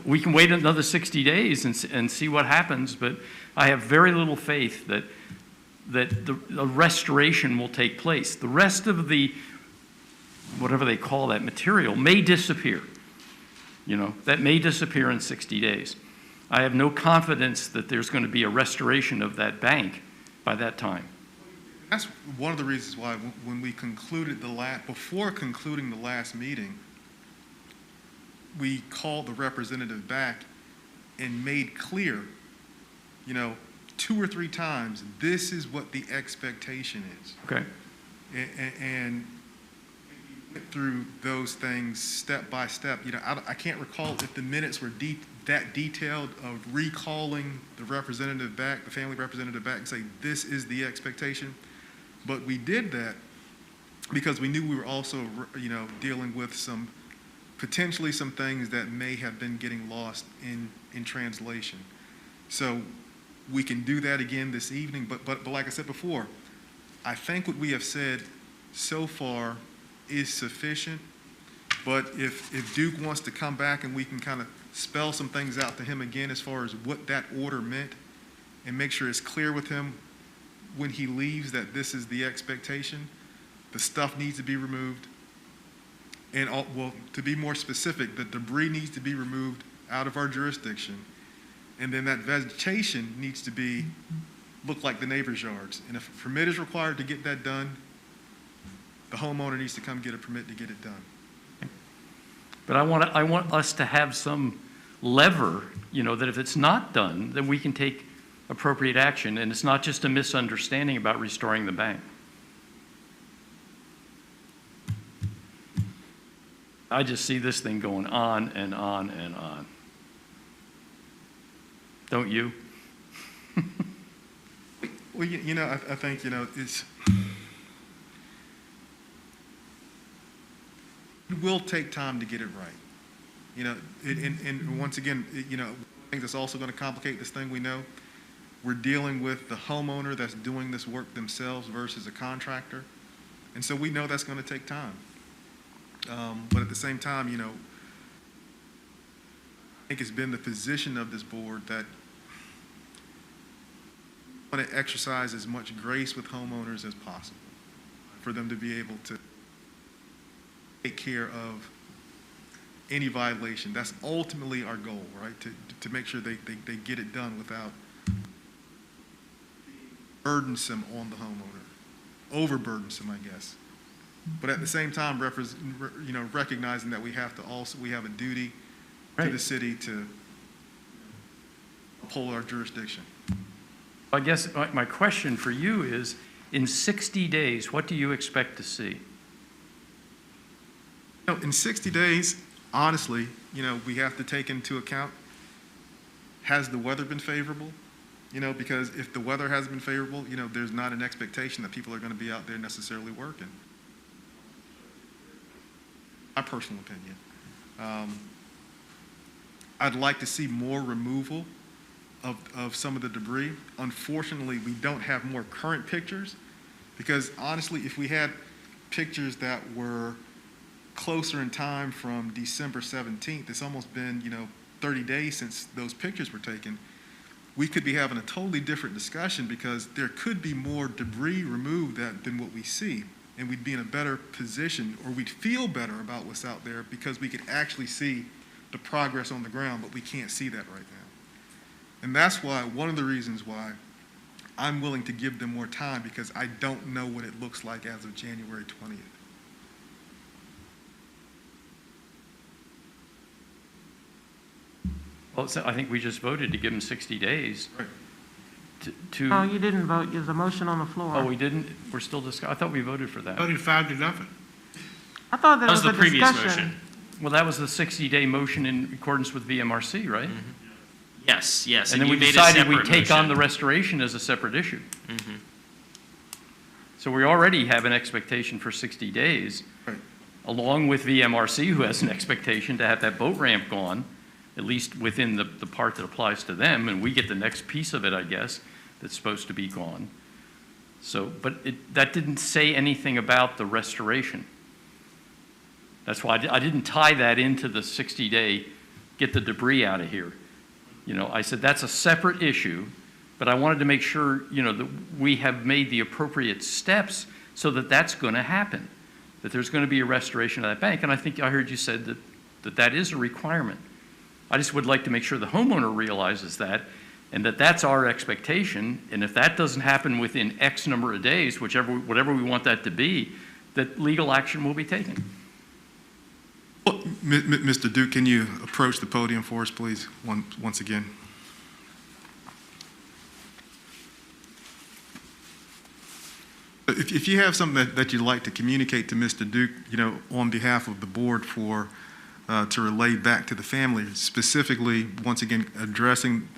we can wait another 60 days and see what happens, but I have very little faith that the restoration will take place. The rest of the, whatever they call that material, may disappear. You know, that may disappear in 60 days. I have no confidence that there's going to be a restoration of that bank by that time. That's one of the reasons why when we concluded before concluding the last meeting, we called the representative back and made clear, you know, 2 or 3 times, this is what the expectation is. Okay. And we went through those things step by step. You know, I can't recall if the minutes were that detailed of recalling the representative back, the family representative back, and say, this is the expectation. But we did that because we knew we were also, you know, dealing with potentially some things that may have been getting lost in translation. So we can do that again this evening, but like I said before, I think what we have said so far is sufficient. But if Duke wants to come back and we can kind of spell some things out to him again as far as what that order meant, and make sure it's clear with him when he leaves that this is the expectation, the stuff needs to be removed. And to be more specific, the debris needs to be removed out of our jurisdiction. And then that vegetation needs to look like the neighbor's yards. And if a permit is required to get that done, the homeowner needs to come get a permit to get it done. But I want us to have some lever, you know, that if it's not done, then we can take appropriate action, and it's not just a misunderstanding about restoring the bank. I just see this thing going on and on and on. Don't you? Well, you know, I think, you know, it will take time to get it right. You know, and once again, you know, I think that's also going to complicate this thing. We know we're dealing with the homeowner that's doing this work themselves versus a contractor. And so we know that's going to take time. But at the same time, you know, I think it's been the position of this board that we want to exercise as much grace with homeowners as possible for them to be able to take care of any violation. That's ultimately our goal, right? To make sure they get it done without being burdensome on the homeowner, overburdensome, I guess. but at the same time, recognizing that we have a duty to Right. the city to uphold our jurisdiction. I guess my question for you is, in 60 days, what do you expect to see? In 60 days, honestly, we have to take into account, has the weather been favorable? Because if the weather hasn't been favorable, there's not an expectation that people are going to be out there necessarily working. My personal opinion. I'd like to see more removal of some of the debris. Unfortunately, we don't have more current pictures because honestly, if we had pictures that were closer in time from December 17th, it's almost been, 30 days since those pictures were taken, we could be having a totally different discussion because there could be more debris removed than what we see. And we'd be in a better position, or we'd feel better about what's out there because we could actually see the progress on the ground, but we can't see that right now. And that's why, one of the reasons why I'm willing to give them more time, because I don't know what it looks like as of January 20th. Well, I think we just voted to give them 60 days Right. No, you didn't vote. There's a motion on the floor. Oh, we didn't? We're still discussing, I thought we voted for that. Voted 5-0. I thought there That was was the a previous discussion. motion. Well, that was the 60-day motion in accordance with VMRC, right? Yes, yes. And then we you made a decided we'd separate take on the motion. restoration as a separate issue. Mhm. So we already have an expectation for 60 days, Right. along with VMRC, who has an expectation to have that boat ramp gone, at least within the part that applies to them, and we get the next piece of it, I guess, that's supposed to be gone. So, but that didn't say anything about the restoration. That's why I didn't tie that into the 60-day, get the debris out of here. I said that's a separate issue, but I wanted to make sure, that we have made the appropriate steps so that that's going to happen, that there's going to be a restoration of that bank. And I think I heard you said that is a requirement. I just would like to make sure the homeowner realizes that, and that's our expectation. And if that doesn't happen within X number of days, whatever we want that to be, that legal action will be taken. Well, Mr. Duke, can you approach the podium for us, please, once again? If you have something that you'd like to communicate to Mr. Duke, on behalf of the board to relay back to the family, specifically, once again, addressing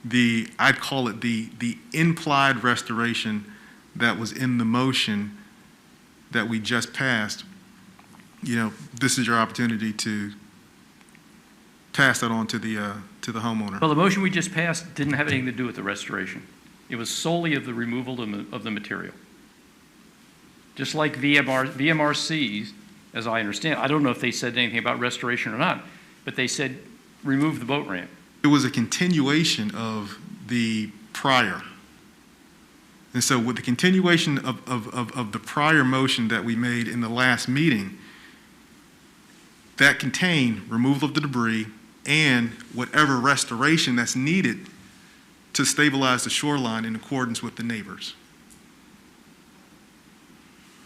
I'd call it the implied restoration that was in the motion that we just passed, this is your opportunity to pass that on to the homeowner. Well, the motion we just passed didn't have anything to do with the restoration. It was solely of the removal of the material. Just like VMRC's, as I understand, I don't know if they said anything about restoration or not, but they said remove the boat ramp. It was a continuation of the prior. And so with the continuation of the prior motion that we made in the last meeting, that contained removal of the debris and whatever restoration that's needed to stabilize the shoreline in accordance with the neighbors.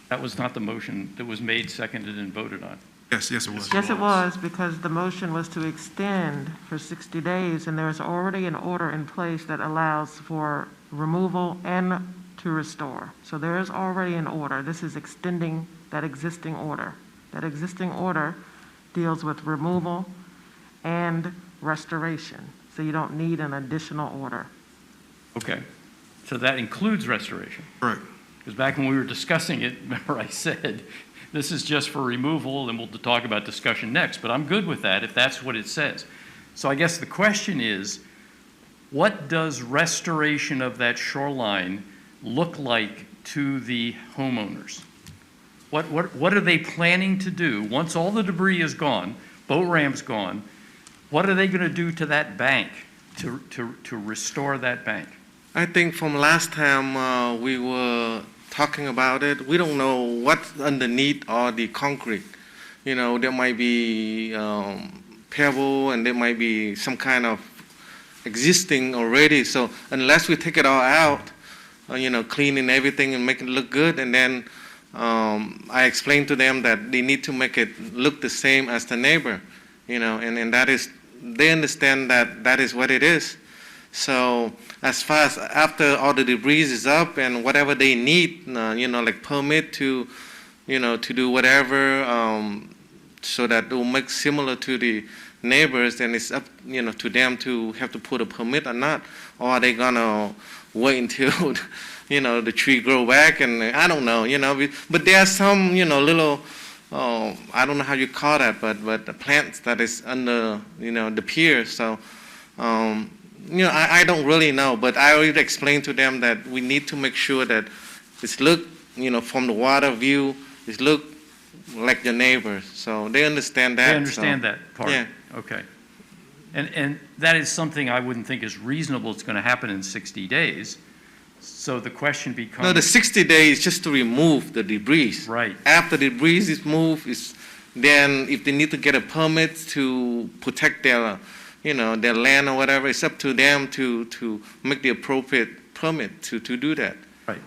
That was not the motion that was made, seconded, and voted on. Yes, it was. Yes, it was, because the motion was to extend for 60 days, and there's already an order in place that allows for removal and to restore. So there is already an order. This is extending that existing order. That existing order deals with removal and restoration, so you don't need an additional order. Okay. So that includes restoration. Correct. Because back when we were discussing it, remember I said, this is just for removal, and we'll talk about discussion next. But I'm good with that if that's what it says. So I guess the question is, what does restoration of that shoreline look like to the homeowners? What are they planning to do? Once all the debris is gone, boat ramp's gone, what are they going to do to that bank to restore that bank? I think from last time we were talking about it, we don't know what's underneath all the concrete. There might be pebble and there might be some kind of existing already. So unless we take it all out, cleaning everything and making it look good, and then I explained to them that they need to make it look the same as the neighbor, and that is, they understand that that is what it is. So as far as after all the debris is up and whatever they need, like permit to, to do whatever, so that it will make similar to the neighbors, then it's up, to them to have to put a permit or not, or are they gonna wait until, the tree grow back, and I don't know, but there are some, little, I don't know how you call that, but the plants that is under, the pier, so, I don't really know, but I already explained to them that we need to make sure that it's look, from the water view, it's look like your neighbors, so they understand that. They understand that part? Yeah. Okay. And that is something I wouldn't think is reasonable, it's going to happen in 60 days. So the question becomes... No, the 60 days is just to remove the debris. Right. After the debris is moved, then if they need to get a permit to protect their, their land or whatever, it's up to them to make the appropriate permit to do that. Right.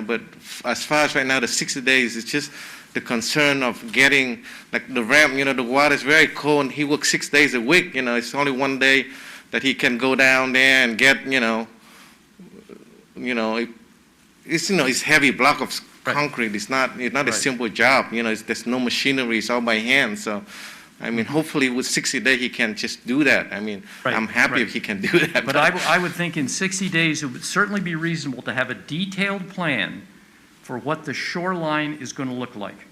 But as far as right now, the 60 days is just the concern of getting, like the ramp, the water is very cold, and he works 6 days a week, it's only one day that he can go down there and get, it's heavy block of concrete. It's not a simple job. There's no machinery. It's all by hand. So, hopefully with 60 days he can just do that. Right, I'm happy right. if he can do that. But I would think in 60 days, it would certainly be reasonable to have a detailed plan for what the shoreline is going to look like.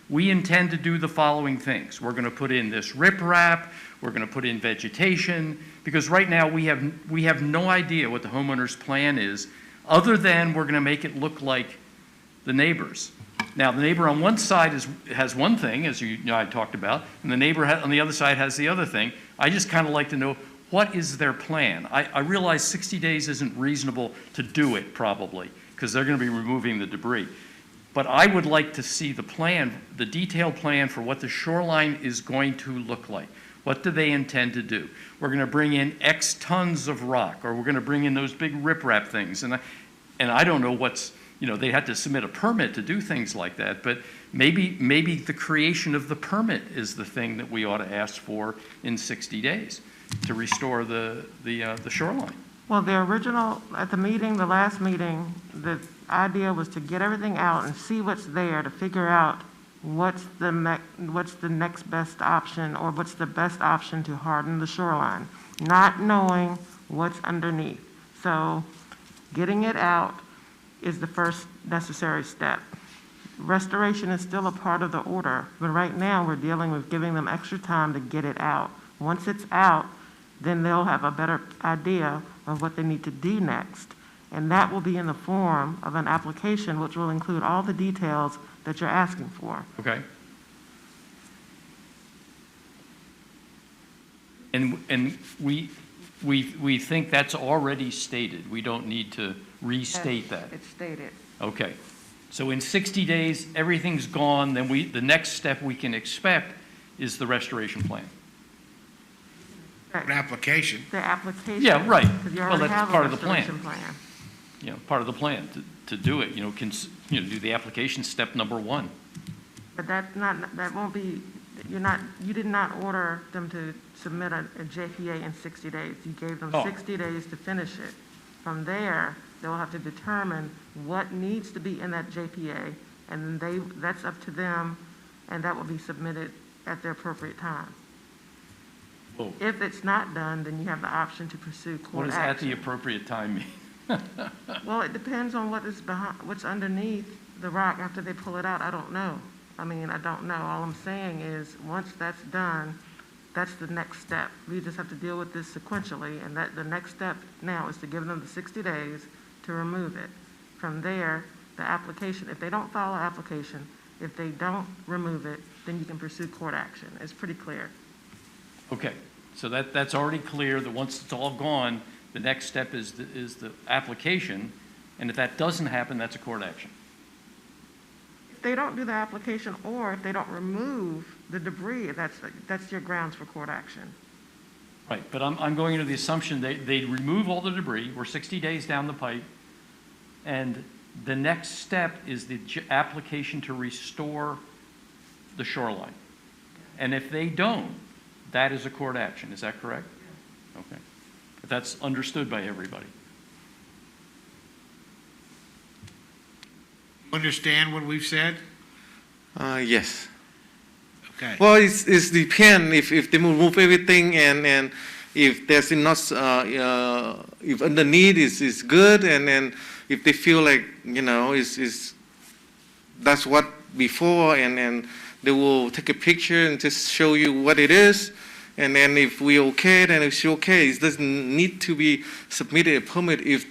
We intend to do the following things. We're going to put in this riprap. We're going to put in vegetation, because right now we have no idea what the homeowner's plan is, other than we're going to make it look like the neighbors. Now, the neighbor on one side has one thing, as I talked about, and the neighbor on the other side has the other thing. I just kind of like to know, what is their plan? I realize 60 days isn't reasonable to do it, probably, because they're going to be removing the debris. But I would like to see the plan, the detailed plan for what the shoreline is going to look like. What do they intend to do? We're going to bring in X tons of rock, or we're going to bring in those big riprap things. And I don't know what's, they had to submit a permit to do things like that, but maybe the creation of the permit is the thing that we ought to ask for in 60 days to restore the shoreline. Well, the original, at the meeting, the last meeting, the idea was to get everything out and see what's there, to figure out what's the next best option, or what's the best option to harden the shoreline, not knowing what's underneath. So getting it out is the first necessary step. Restoration is still a part of the order, but right now we're dealing with giving them extra time to get it out. Once it's out, then they'll have a better idea of what they need to do next. And that will be in the form of an application, which will include all the details that you're asking for. Okay. And we think that's already stated. We don't need to restate that. It's stated. Okay. So in 60 days, everything's gone, then the next step we can expect is the restoration plan. An application. The application. Yeah, right. Because you Well, already that's have a part of the plan. restoration plan. Part of the plan to do it, do the application step number one. But that won't be, you did not order them to submit a JPA in 60 days. You gave them Oh. 60 days to finish it. From there, they'll have to determine what needs to be in that JPA, and then that's up to them, and that will be submitted at the appropriate time. Oh. If it's not done, then you have the option to pursue What court does at action. the appropriate time mean? Well, it depends on what's underneath the rock after they pull it out. I don't know. I don't know. All I'm saying is, once that's done, that's the next step. We just have to deal with this sequentially, and that the next step now is to give them the 60 days to remove it. From there, the application, if they don't file an application, if they don't remove it, then you can pursue court action. It's pretty clear. Okay, so that's already clear, that once it's all gone, the next step is the application, and if that doesn't happen, that's a court action. If they don't do the application, or if they don't remove the debris, that's your grounds for court action. Right, but I'm going into the assumption they remove all the debris, we're 60 days down the pipe, and The next step is the application to restore the shoreline. And if they don't, that is a court action. Is that correct? Okay. But that's understood by everybody. Understand what we've said? Yes. Okay. Well, it's depend if they move everything and if there's enough, if underneath is good and if they feel like, that's what before and they will take a picture and just show you what it is. And then if we okay, then it's okay. It doesn't need to be submitted a permit if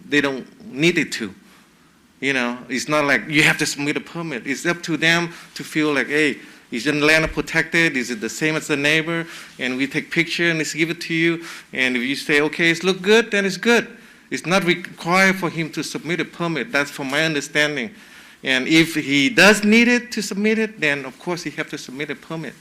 they don't need it to. It's not like you have to submit a permit. It's up to them to feel like, hey, is your land protected? Is it the same as the neighbor? And we take picture and let's give it to you. And if you say, okay, it's look good, then it's good. It's not required for him to submit a permit. That's from my understanding. And if he does need it to submit it, then of course he have to submit a permit.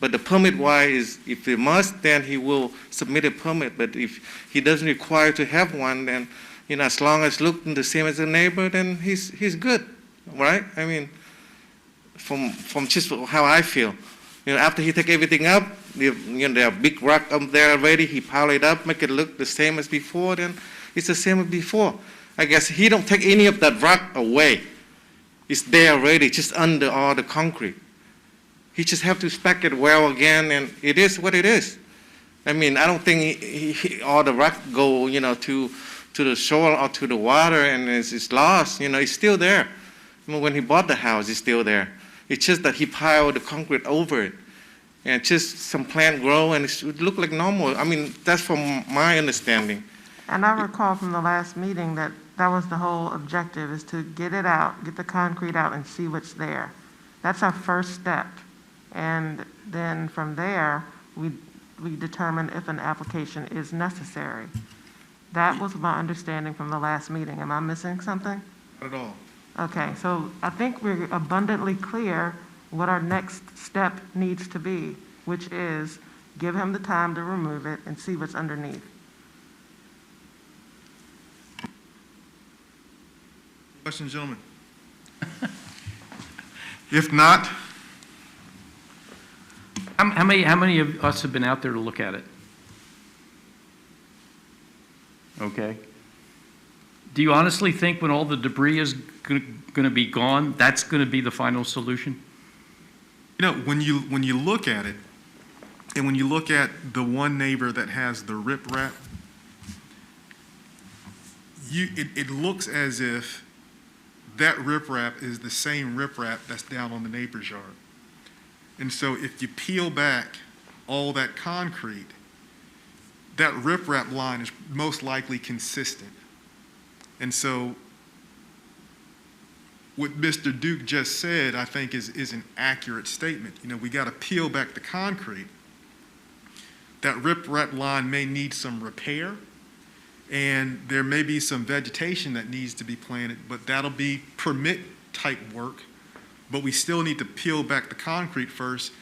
But the permit-wise is, if he must, then he will submit a permit. But if he doesn't require to have one, then, as long as looking the same as the neighbor, then he's good, right? I mean, from just how I feel. After he take everything up, there are big rock up there already, he pile it up, make it look the same as before, then it's the same as before. I guess he don't take any of that rock away. It's there already, just under all the concrete. He just have to stack it well again, and it is what it is. I mean, I don't think all the rock go, to the shore or to the water and it's lost. It's still there. When he bought the house, it's still there. It's just that he piled the concrete over it, and just some plant grow and it would look like normal. I mean, that's from my understanding. And I recall from the last meeting that was the whole objective, is to get it out, get the concrete out and see what's there. That's our first step. And then from there, we determine if an application is necessary. That was my understanding from the last meeting. Am I missing something? Not at all. Okay, so I think we're abundantly clear what our next step needs to be, which is give him the time to remove it and see what's underneath. Questions, gentlemen? If not, How many of us have been out there to look at it? Okay. Do you honestly think when all the debris is going to be gone, that's going to be the final solution? when you look at it, and when you look at the one neighbor that has the riprap, it looks as if that riprap is the same riprap that's down on the neighbor's yard. And so if you peel back all that concrete, that riprap line is most likely consistent. And so what Mr. Duke just said, I think, is an accurate statement. We got to peel back the concrete. That riprap line may need some repair, and there may be some vegetation that needs to be planted, but that'll be permit type work. But we still need to peel back the concrete first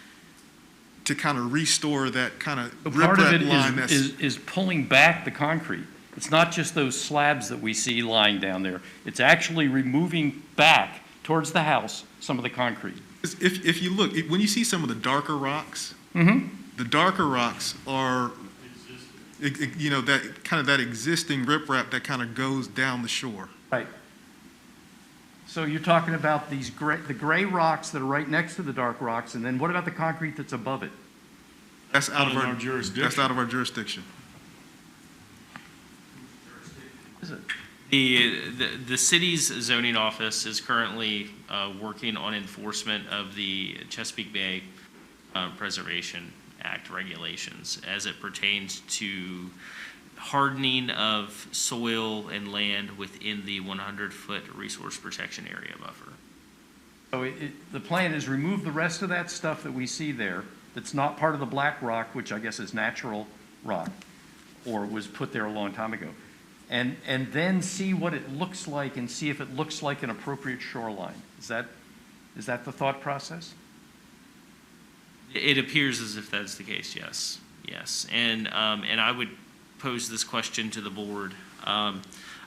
to kind of restore that kind of Part of riprap it line. is pulling back the concrete. It's not just those slabs that we see lying down there. It's actually removing back towards the house some of the concrete. If you look, when you see some of the darker rocks, the darker rocks are, that kind of that existing riprap that kind of goes down the shore. Right. So you're talking about the gray rocks that are right next to the dark rocks, and then what about the concrete that's above it? That's out of our jurisdiction. That's out of our jurisdiction. Is it? The city's zoning office is currently working on enforcement of the Chesapeake Bay Preservation Act regulations as it pertains to hardening of soil and land within the 100-foot resource protection area buffer. So the plan is remove the rest of that stuff that we see there that's not part of the black rock, which I guess is natural rock, or was put there a long time ago, and then see what it looks like and see if it looks like an appropriate shoreline. Is that the thought process? It appears as if that's the case, yes. And I would pose this question to the board.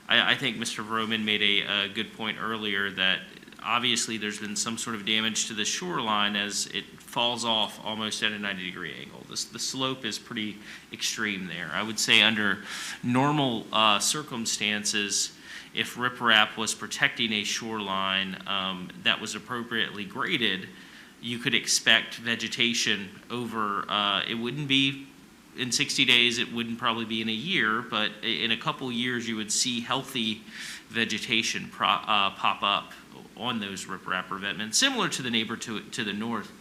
I think Mr. Roman made a good point earlier that obviously there's been some sort of damage to the shoreline as it falls off almost at a 90-degree angle. The slope is pretty extreme there. I would say under normal circumstances, if riprap was protecting a shoreline that was appropriately graded, you could expect vegetation over, it wouldn't be in 60 days, it wouldn't probably be in a year, but in a couple years, you would see healthy vegetation pop up on those riprap revetments, similar to the neighbor to the north.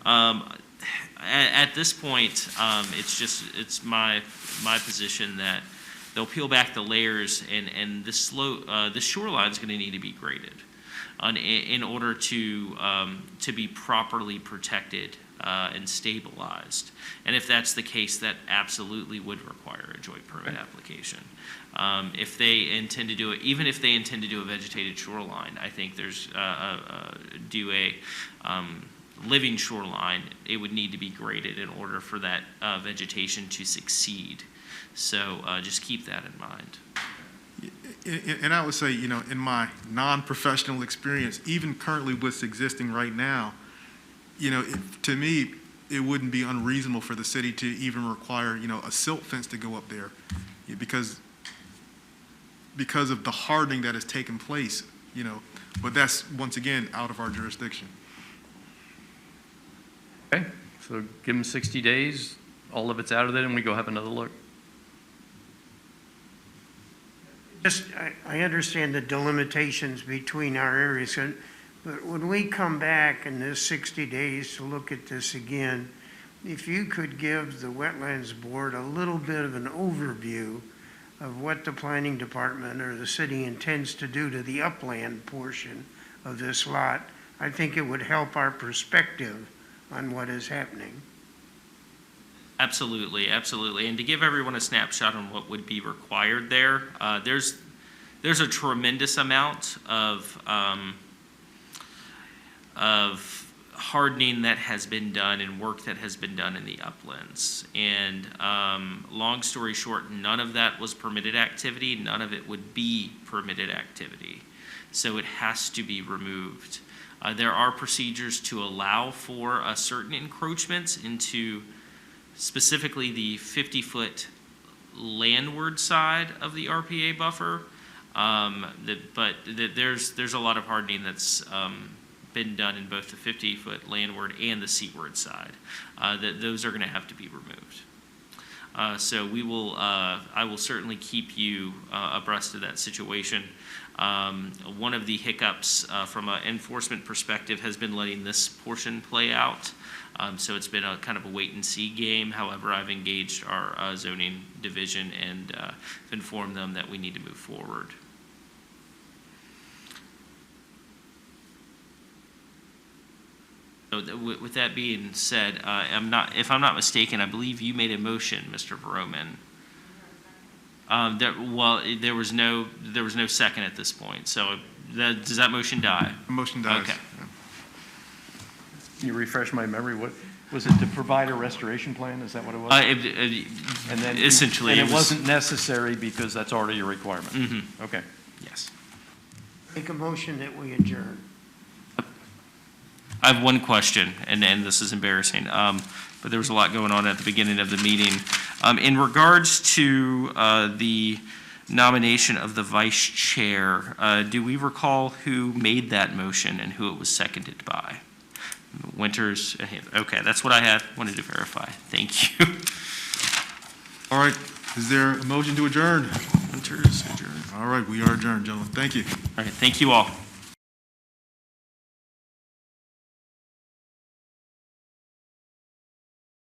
At this point, it's my position that they'll peel back the layers, and this shoreline is going to need to be graded in order to be properly protected and stabilized. And if that's the case, that absolutely would require a joint permit application. If they intend to do it, even if they intend to do a vegetated shoreline, I think there's living shoreline, it would need to be graded in order for that vegetation to succeed. So just keep that in mind. And I would say, in my non-professional experience, even currently what's existing right now, to me, it wouldn't be unreasonable for the city to even require, a silt fence to go up there because of the hardening that has taken place, but that's, once again, out of our jurisdiction. Okay, so give them 60 days, all of it's out of it, and we go have another look. Just, I understand the delimitations between our areas, but when we come back in this 60 days to look at this again, if you could give the Wetlands Board a little bit of an overview of what the planning department or the city intends to do to the upland portion of this lot, I think it would help our perspective on what is happening. Absolutely, absolutely. And to give everyone a snapshot on what would be required there, there's a tremendous amount of hardening that has been done and work that has been done in the uplands. And long story short, none of that was permitted activity. None of it would be permitted activity. So it has to be removed. There are procedures to allow for certain encroachments into specifically the 50-foot landward side of the RPA buffer, but there's a lot of hardening that's been done in both the 50-foot landward and the seaward side. Those are going to have to be removed. So I will certainly keep you abreast of that situation. One of the hiccups from an enforcement perspective has been letting this portion play out. So it's been a kind of a wait and see game. However, I've engaged our zoning division and informed them that we need to move forward. So with that being said, if I'm not mistaken, I believe you made a motion, Mr. Veroman. There was no second at this point. So does that motion die? Motion dies. Okay. Yeah. Can you refresh my memory? What was it, to provide a restoration plan? Is that what it was? And then essentially, and it wasn't necessary because that's already a requirement. Mm-hmm. Okay. Yes. Make a motion that we adjourn. I have one question, and this is embarrassing, but there was a lot going on at the beginning of the meeting. In regards to the nomination of the vice chair, do we recall who made that motion and who it was seconded by? Winters, okay, that's what I had. Wanted to verify. Thank you. All right, is there a motion to adjourn? Winters, adjourned. All right, we are adjourned, gentlemen. Thank you. All right, thank you all.